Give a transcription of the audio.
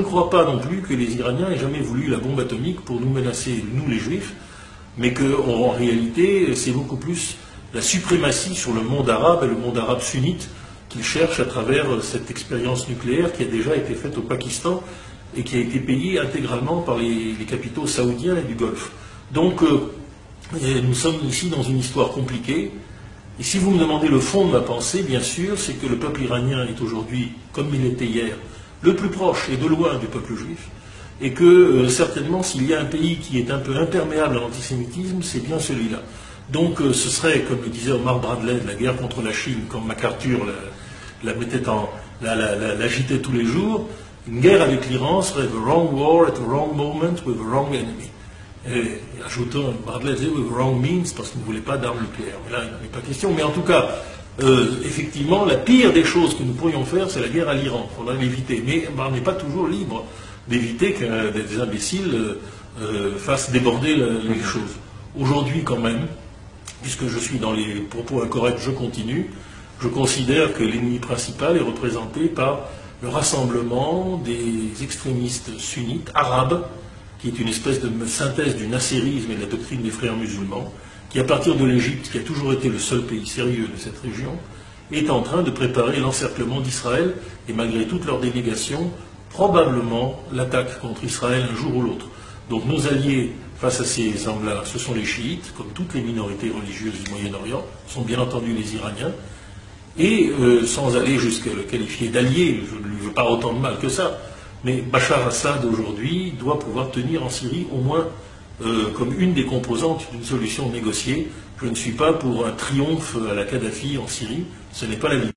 Je ne crois pas non plus que les Iraniens aient jamais voulu la bombe atomique pour nous menacer, nous les Juifs, mais qu'en réalité, c'est beaucoup plus la suprématie sur le monde arabe et le monde arabe sunnite qu'ils cherchent à travers cette expérience nucléaire qui a déjà été faite au Pakistan et qui a été payée intégralement par les capitaux saoudiens et du Golfe. Donc, nous sommes ici dans une histoire compliquée. Et si vous me demandez le fond de ma pensée, bien sûr, c'est que le peuple iranien est aujourd'hui, comme il était hier, le plus proche et de loin du peuple juif, et que certainement s'il y a un pays qui est un peu imperméable à l'antisémitisme, c'est bien celui-là. Donc ce serait, comme le disait Omar Bradley, la guerre contre la Chine, quand MacArthur l'agitait tous les jours, une guerre avec l'Iran serait the wrong war at the wrong moment with the wrong enemy. Et ajoutant, Bradley disait with wrong means, parce qu'il ne voulait pas d'armes nucléaires. Mais là, il n'en est pas question. Mais en tout cas, effectivement, la pire des choses que nous pourrions faire, c'est la guerre à l'Iran. Il faudrait l'éviter. Mais on n'est pas toujours libre d'éviter que des imbéciles fassent déborder les choses. Aujourd'hui, quand même, puisque je suis dans les propos incorrects, je continue, je considère que l'ennemi principal est représenté par le rassemblement des extrémistes sunnites arabes, qui est une espèce de synthèse du nasserisme et de la doctrine des frères musulmans, qui, à partir de l'Égypte, qui a toujours été le seul pays sérieux de cette région, est en train de préparer l'encerclement d'Israël et, malgré toutes leurs dénégations, probablement l'attaque contre Israël un jour ou l'autre. Donc nos alliés face à ces hommes-là, ce sont les chiites, comme toutes les minorités religieuses du Moyen-Orient, sont bien entendu les Iraniens, et sans aller jusqu'à le qualifier d'allié, je ne lui veux pas autant de mal que ça, mais Bachar Assad aujourd'hui doit pouvoir tenir en Syrie au moins comme une des composantes d'une solution négociée. Je ne suis pas pour un triomphe à la Kadhafi en Syrie, ce n'est pas la Libye.